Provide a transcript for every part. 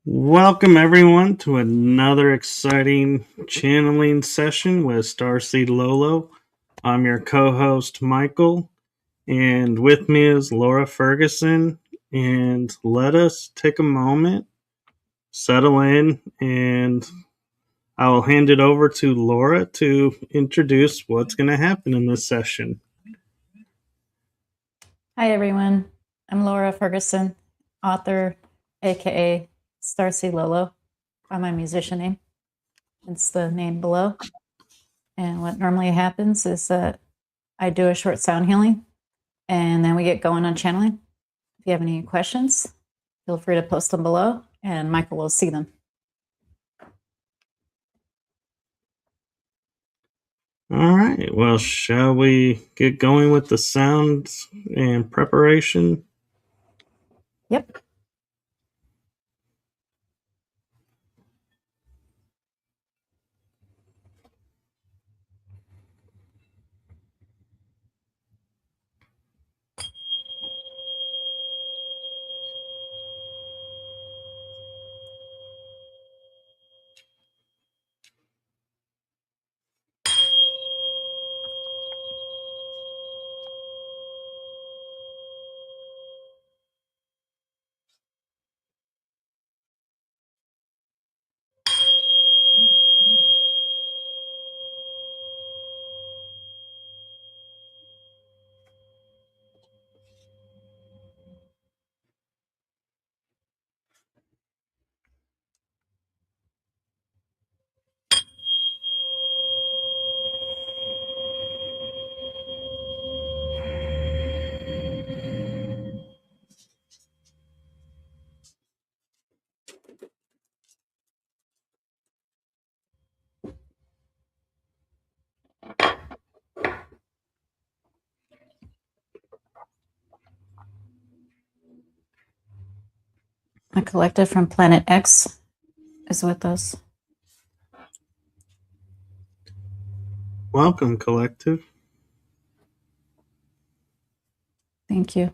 Welcome everyone to another exciting channeling session with Starseed Lø Lø. I'm your co-host Michael, and with me is Laura Ferguson. And let us take a moment, settle in, and I will hand it over to Laura to introduce what's going to happen in this session. Hi everyone, I'm Laura Ferguson, author, aka Starseed Lø Lø by my musician name. It's the name below. And what normally happens is that I do a short sound healing and then we get going on channeling. If you have any questions, feel free to post them below and Michael will see them. All right, well, shall we get going with the sounds and preparation? Yep. A collective from Planet X is with us. Welcome, collective. Thank you.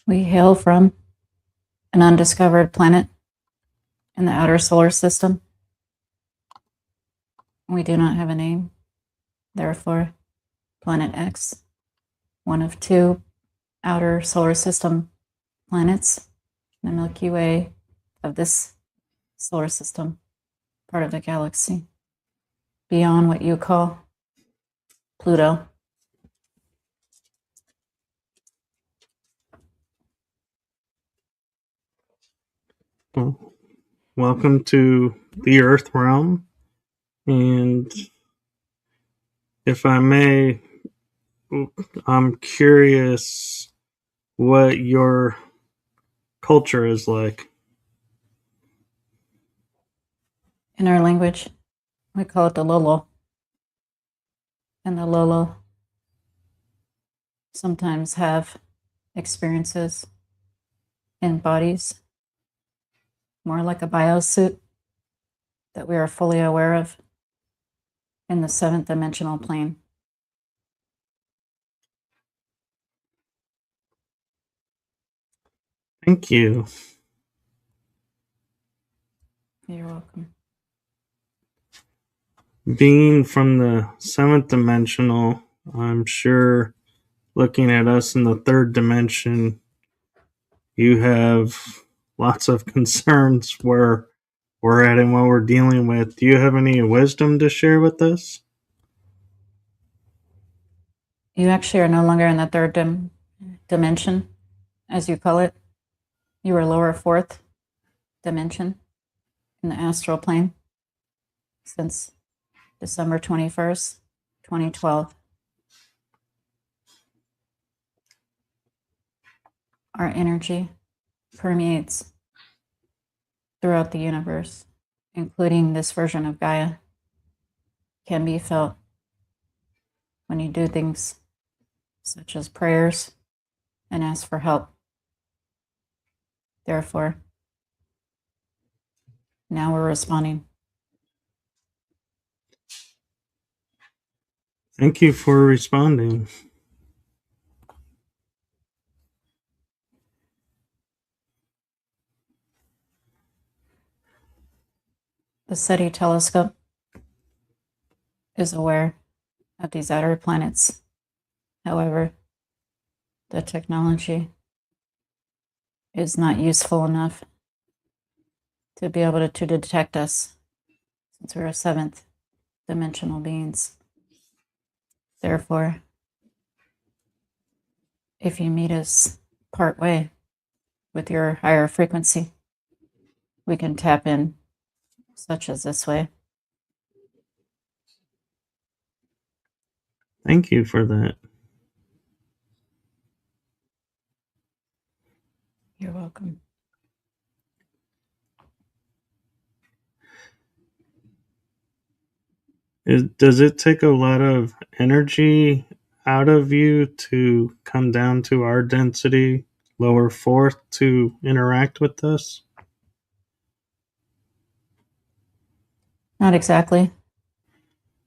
We hail from an undiscovered planet in the outer solar system. We do not have a name. Therefore, Planet X, one of two outer solar system planets in the Milky Way of this solar system, part of the galaxy, beyond what you call Pluto. Well, welcome to the Earth realm, and if I may, I'm curious what your culture is like. In our language, we call it the Lolo. And the Lolo sometimes have experiences in bodies, more like a biosuit that we are fully aware of in the 7th dimensional plane. Thank you. You're welcome. Being from the 7th dimensional, I'm sure looking at us in the 3rd dimension, you have lots of concerns where we're at and what we're dealing with. Do you have any wisdom to share with us? You actually are no longer in the 3rd dimension, as you call it. You are lower 4th dimension in the astral plane since December 21st, 2012. Our energy permeates throughout the universe, including this version of Gaia, can be felt when you do things such as prayers and ask for help. Therefore, now we're responding Thank you for responding. The SETI telescope is aware of these outer planets. However, the technology is not useful enough to be able to detect us, since we're seventh dimensional beings. Therefore, if you meet us part way with your higher frequency, we can tap in, such as this way. Thank you for that. You're welcome. Does it take a lot of energy out of you to come down to our density, lower fourth, to interact with us? Not exactly,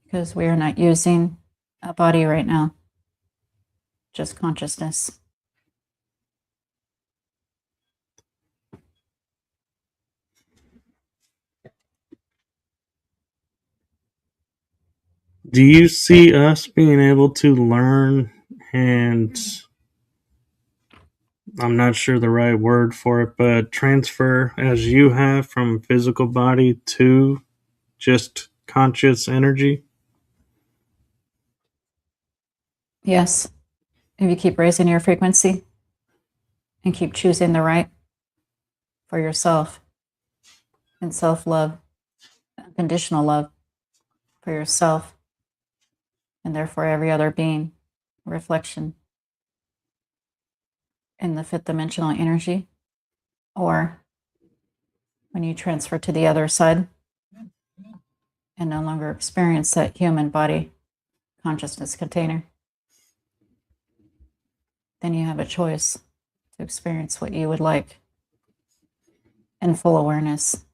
because we are not using a body right now, just consciousness. Do you see us being able to learn, and I'm not sure the right word for it, but transfer as you have from physical body to just conscious energy? Yes, if you keep raising your frequency and keep choosing the right for yourself and self-love, unconditional love for yourself, and therefore every other being, reflection in the fifth dimensional energy, or when you transfer to the other side and no longer experience that human body consciousness container, then you have a choice to experience what you would like in full awareness.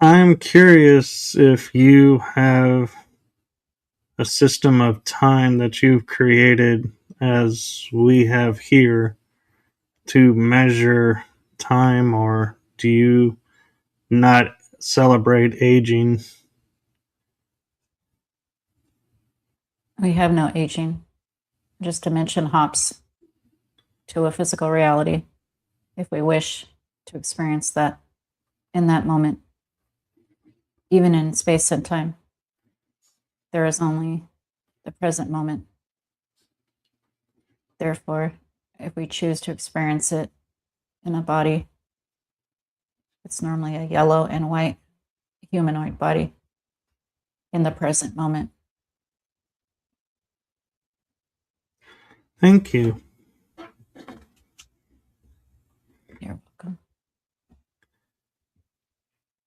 I'm curious if you have a system of time that you've created as we have here to measure time, or do you not celebrate aging? We have no aging, just dimension hops to a physical reality if we wish to experience that in that moment. Even in space and time, there is only the present moment. Therefore, if we choose to experience it in a body, it's normally a yellow and white humanoid body in the present moment. Thank you. You're welcome.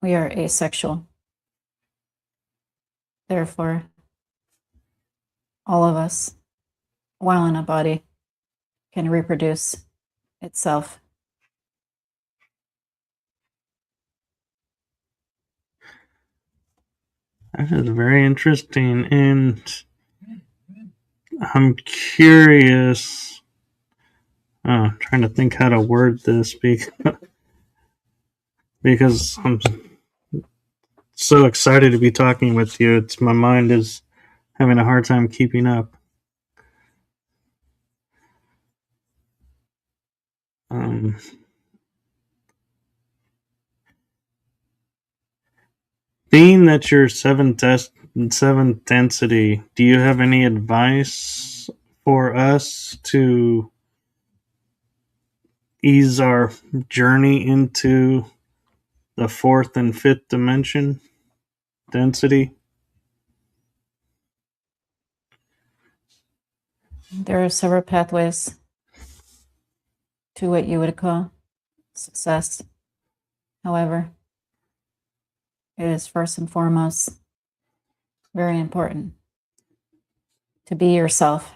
We are asexual. Therefore, all of us, while in a body, can reproduce itself. That is very interesting, and I'm curious. Trying to think how to word this because I'm so excited to be talking with you. My mind is having a hard time keeping up. Being that you're seventh density, do you have any advice for us to ease our journey into the fourth and fifth dimension density? There are several pathways to what you would call success. However, it is first and foremost very important to be yourself,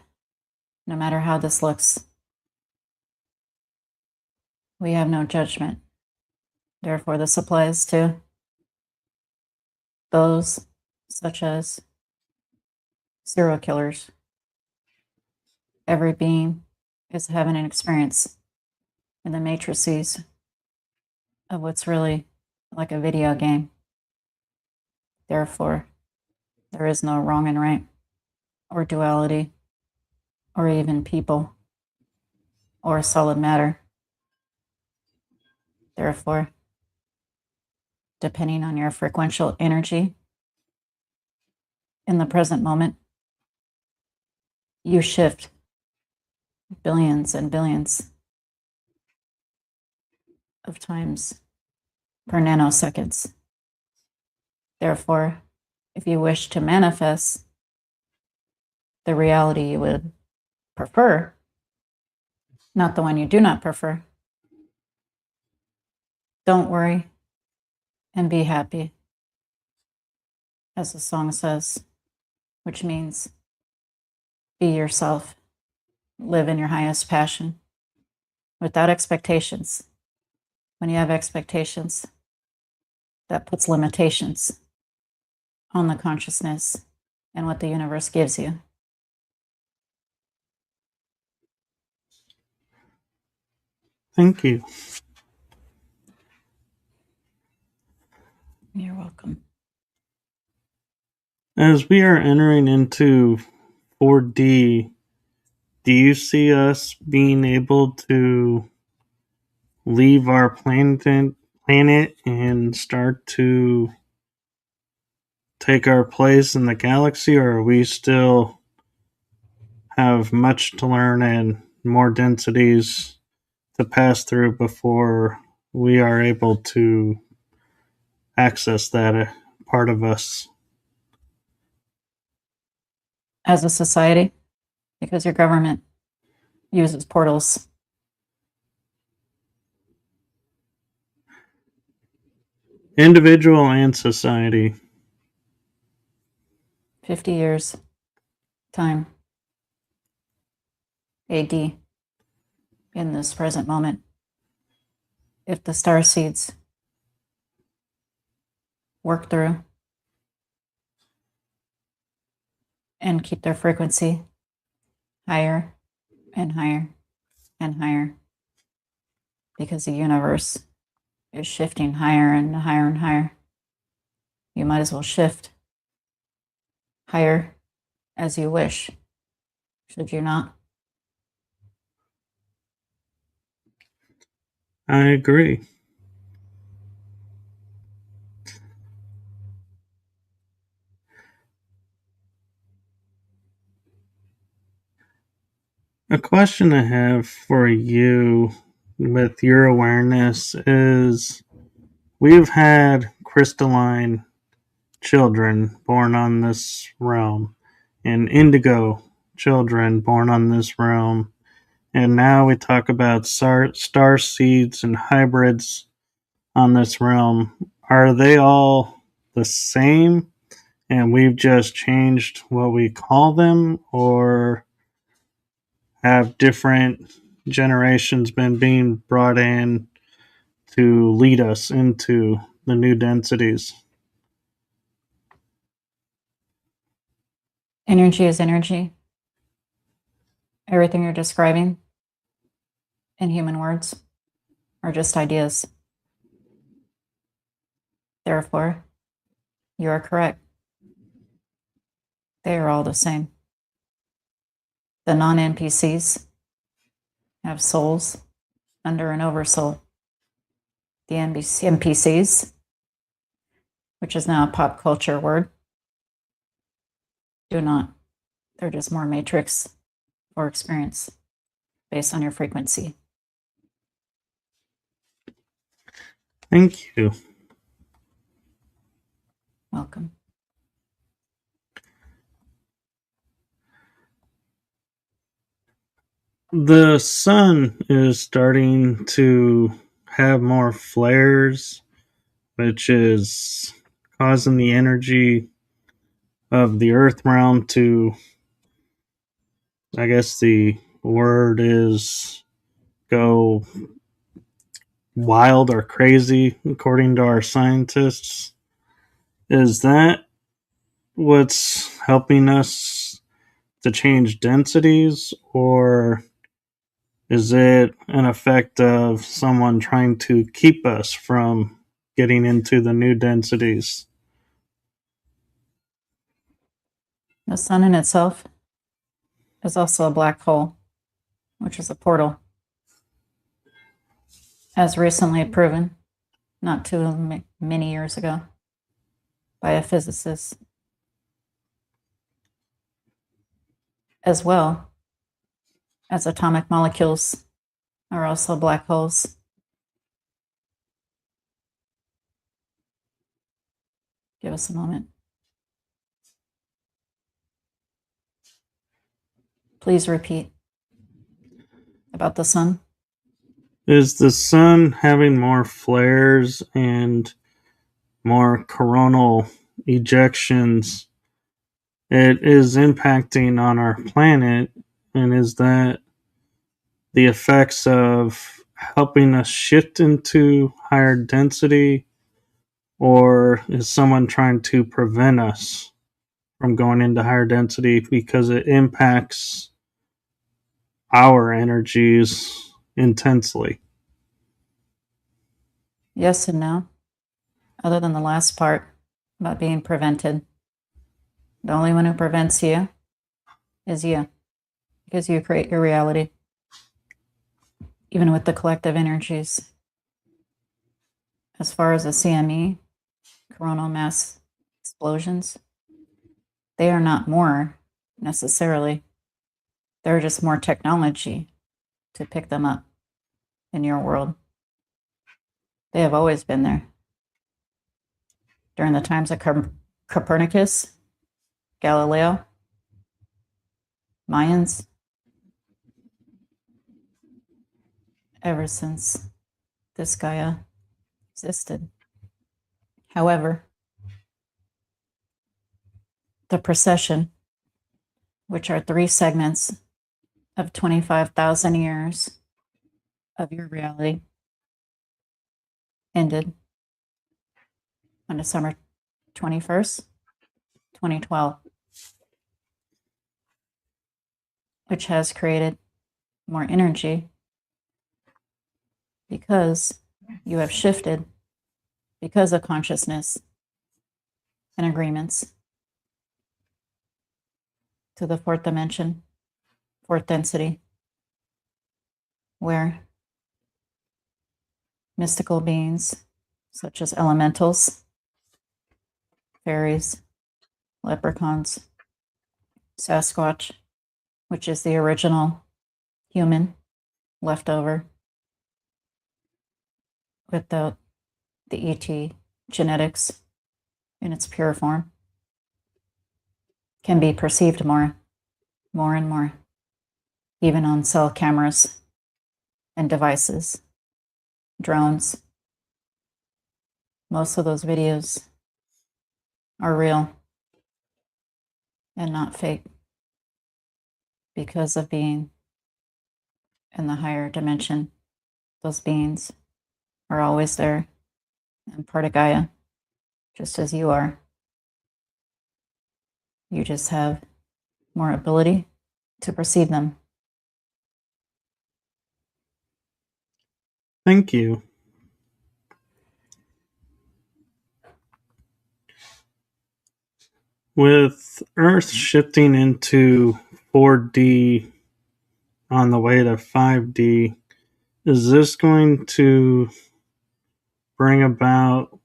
no matter how this looks. We have no judgment. Therefore, this applies to those such as serial killers. Every being is having an experience in the matrices of what's really like a video game. Therefore, there is no wrong and right, or duality, or even people, or solid matter. Therefore, depending on your frequential energy in the present moment, you shift billions and billions of times per nanoseconds. Therefore, if you wish to manifest the reality you would prefer, not the one you do not prefer, don't worry and be happy, as the song says, which means be yourself, live in your highest passion, without expectations. When you have expectations, that puts limitations on the consciousness and what the universe gives you. Thank you. You're welcome. As we are entering into 4D, do you see us being able to leave our planet and start to take our place in the galaxy, or are we still have much to learn and more densities to pass through before we are able to access that part of us? As a society, because your government uses portals. Individual and society. 50 years time, AD, in this present moment. If the star seeds work through and keep their frequency higher and higher and higher, because the universe is shifting higher and higher and higher, you might as well shift higher as you wish, should you not? I agree. A question I have for you with your awareness is, we've had crystalline children born on this realm and indigo children born on this realm, and now we talk about star seeds and hybrids on this realm. Are they all the same and we've just changed what we call them, or have different generations been being brought in to lead us into the new densities? Energy is energy. Everything you're describing in human words are just ideas. Therefore, you are correct. They are all the same. The non-NPCs have souls under an oversoul. The NPCs, which is now a pop culture word, do not. They're just more matrix or experience based on your frequency. Thank you. Welcome. The sun is starting to have more flares, which is causing the energy of the earth realm to, I guess the word is, go wild or crazy, according to our scientists. Is that what's helping us to change densities, or is it an effect of someone trying to keep us from getting into the new densities? The sun in itself is also a black hole, which is a portal, as recently proven not too many years ago by a physicist, as well as atomic molecules are also black holes. Give us a moment. Please repeat about the sun. Is the sun having more flares and more coronal ejections? It is impacting on our planet, and is that the effects of helping us shift into higher density, or is someone trying to prevent us from going into higher density because it impacts our energies intensely? Yes and no, other than the last part about being prevented. The only one who prevents you is you, because you create your reality, even with the collective energies. As far as the CME, coronal mass explosions, they are not more necessarily. They're just more technology to pick them up in your world. They have always been there. During the times of Copernicus, Galileo, Mayans, ever since this Gaia existed. However, the precession, which are 3 segments of 25,000 years of your reality, ended on December 21st, 2012, which has created more energy because you have shifted because of consciousness and agreements to the 4th dimension, 4th density, where mystical beings such as elementals, fairies, leprechauns, Sasquatch, which is the original human leftover without the ET genetics in its pure form, can be perceived more and more, even on cell cameras and devices, drones. Most of those videos are real and not fake because of being in the higher dimension. Those beings are always there and part of Gaia, just as you are. You just have more ability to perceive them. Thank you. With Earth shifting into 4D on the way to 5D, is this going to bring about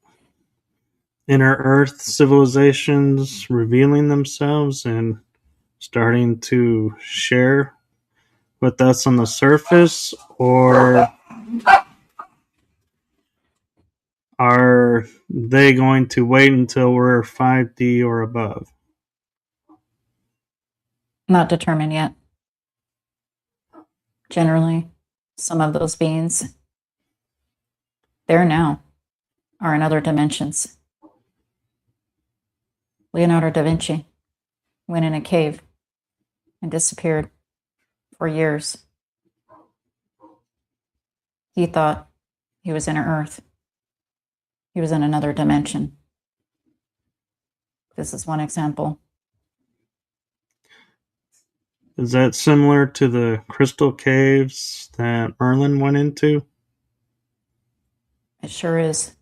inner Earth civilizations revealing themselves and starting to share with us on the surface, or are they going to wait until we're 5D or above? Not determined yet. Generally, some of those beings, there now, are in other dimensions. Leonardo da Vinci went in a cave and disappeared for years. He thought He was in Earth. He was in another dimension. This is one example. Is that similar to the crystal caves that Merlin went into? It sure is.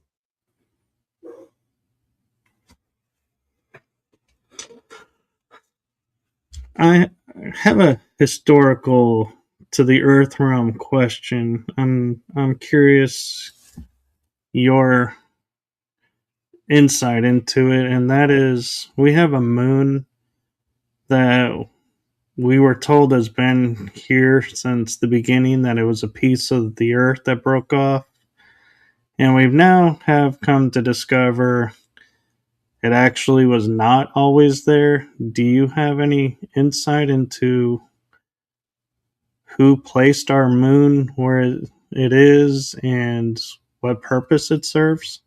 I have a historical to the Earth realm question. I'm curious your insight into it, and that is we have a moon that we were told has been here since the beginning, that it was a piece of the Earth that broke off, and we've now have come to discover it actually was not always there. Do you have any insight into who placed our moon where it is and what purpose it serves?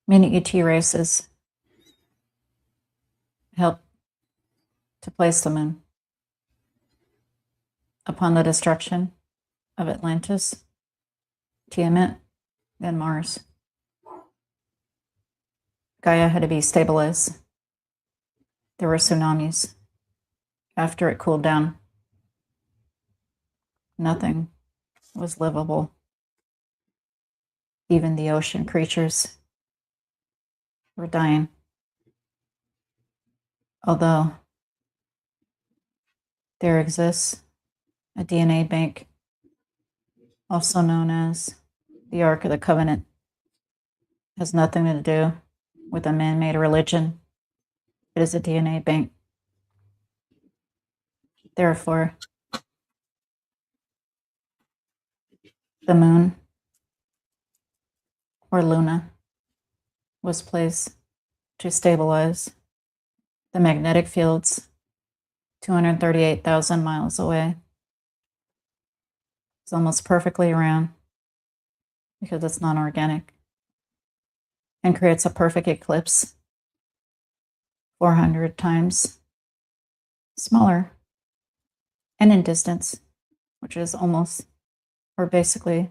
Many ET races helped to place the moon. Upon the destruction of Atlantis, Tiamat, and Mars, Gaia had to be stabilized. There were tsunamis. After it cooled down, nothing was livable. Even the ocean creatures were dying. Although there exists a DNA bank, also known as the Ark of the Covenant, has nothing to do with a man-made religion. It is a DNA bank. Therefore, the moon, or Luna, was placed to stabilize the magnetic fields 238,000 miles away. It's almost perfectly round because it's non-organic, and creates a perfect eclipse 400 times smaller and in distance, which is almost, or basically,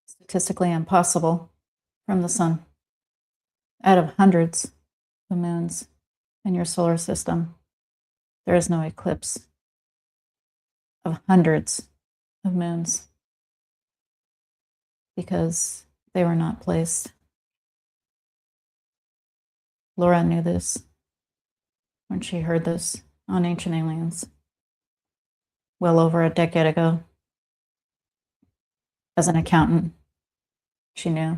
statistically impossible from the sun. Out of hundreds of moons in your solar system, there is no eclipse of hundreds of moons because they were not placed. Laura knew this when she heard this on Ancient Aliens well over a decade ago. As an accountant, she knew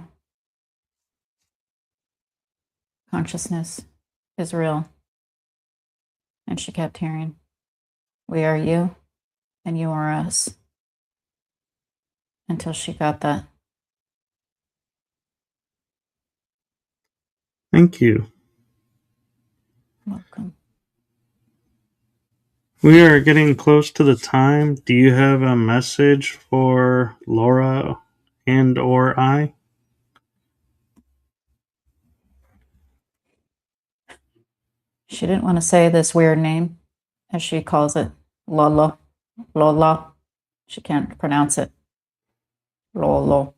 consciousness is real. And she kept hearing, "We are you, and you are us," until she got that. Thank you. Welcome. We are getting close to the time. Do you have a message for Laura and or I? She didn't want to say this weird name, as she calls it, Lolo. Lola. She can't pronounce it. Lolo.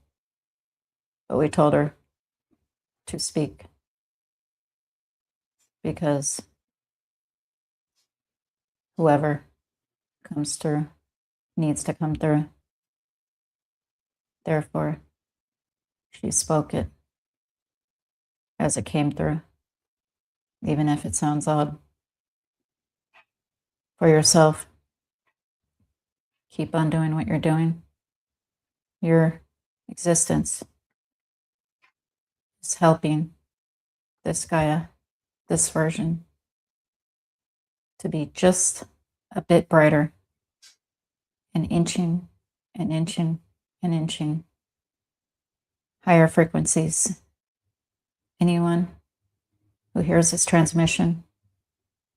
But we told her to speak because whoever comes through needs to come through. Therefore, she spoke it as it came through, even if it sounds odd. For yourself, keep on doing what you're doing. Your existence is helping this Gaia, this version, to be just a bit brighter, and inching and inching and inching higher frequencies. Anyone who hears this transmission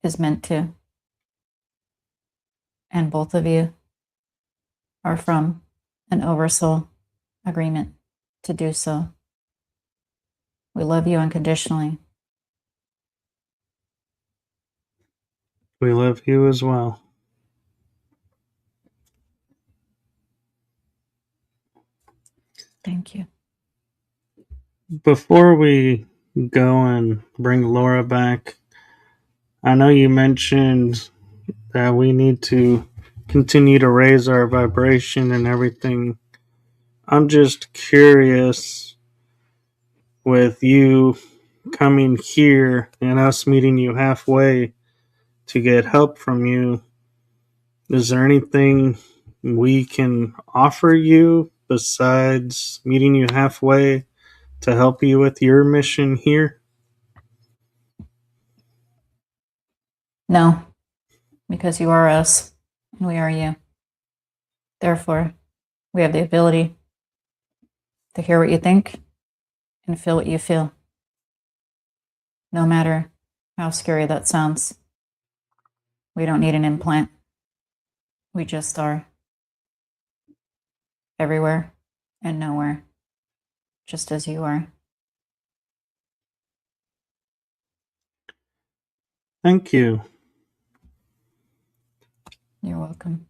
is meant to. And both of you are from an oversoul agreement to do so. We love you unconditionally. We love you as well. Thank you. Before we go and bring Laura back, I know you mentioned that we need to continue to raise our vibration and everything. I'm just curious, with you coming here and us meeting you halfway to get help from you, is there anything we can offer you besides meeting you halfway to help you with your mission here? No, because you are us and we are you. Therefore, we have the ability to hear what you think and feel what you feel, no matter how scary that sounds. We don't need an implant. We just are everywhere and nowhere, just as you are. Thank you. You're welcome.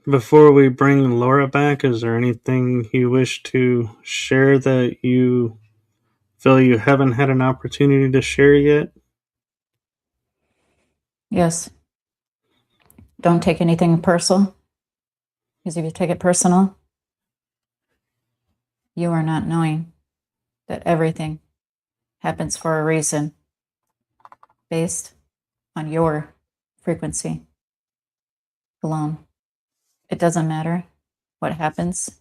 Before we bring Laura back, is there anything you wish to share that you feel you haven't had an opportunity to share yet? Yes. Don't take anything personal, because if you take it personal, you are not knowing that everything happens for a reason based on your frequency alone. It doesn't matter what happens.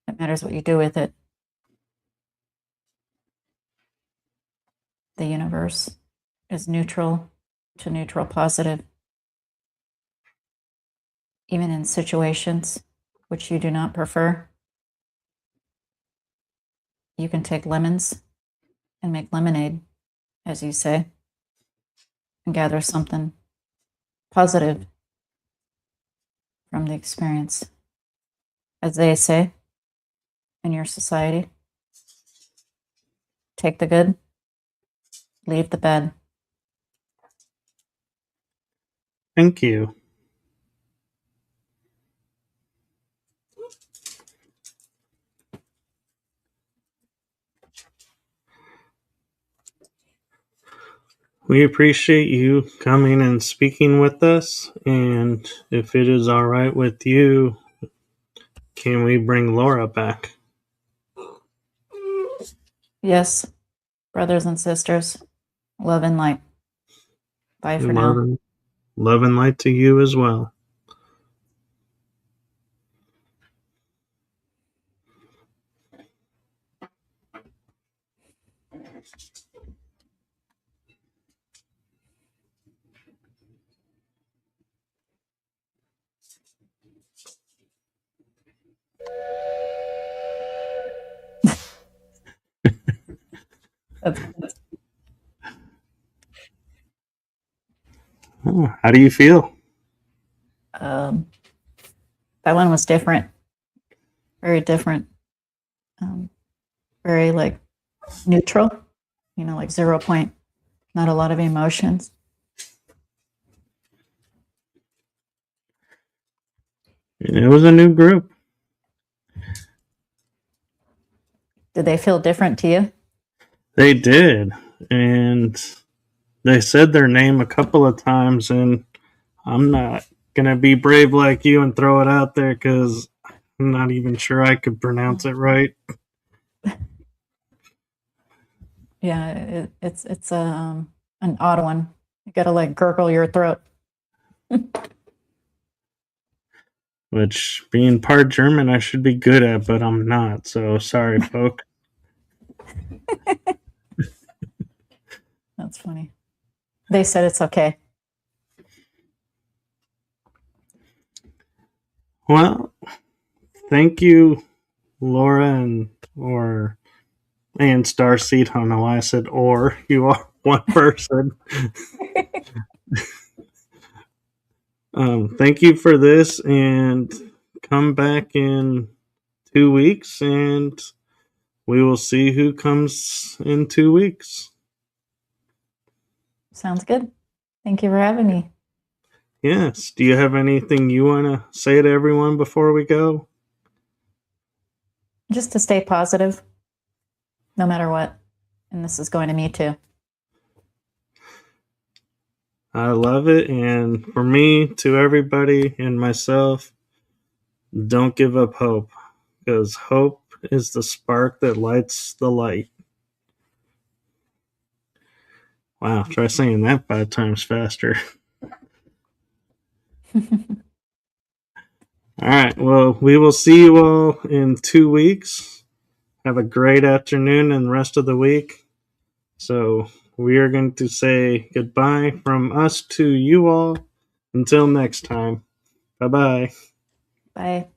It matters what you do with it. The universe is neutral to neutral positive. Even in situations which you do not prefer, you can take lemons and make lemonade, as you say, and gather something positive from the experience. As they say in your society, take the good, leave the bad. Thank you. We appreciate you coming and speaking with us, and if it is all right with you, can we bring Laura back? Yes, brothers and sisters, love and light. Bye for now. Love and light to you as well. Oh, how do you feel? That one was different, very different, very like neutral, like 0 point, not a lot of emotions. It was a new group. Did they feel different to you? They did, and they said their name a couple of times, and I'm not gonna be brave like you and throw it out there because I'm not even sure I could pronounce it right. Yeah, it's an odd one. You gotta like gurgle your throat. Which, being part German, I should be good at, but I'm not. So sorry, folk. That's funny. They said it's okay. Well, thank you, Laura and Starseed. I don't know why I said or. You are one person. Thank you for this, and come back in 2 weeks, and we will see who comes in 2 weeks. Sounds good. Thank you for having me. Yes. Do you have anything you want to say to everyone before we go? Just to stay positive, no matter what. And this is going to me too. I love it. And for me, to everybody and myself, don't give up hope, because hope is the spark that lights the light. Wow, try saying that 5 times faster. All right, well, we will see you all in 2 weeks. Have a great afternoon and the rest of the week. So we are going to say goodbye from us to you all. Until next time. Bye-bye. Bye.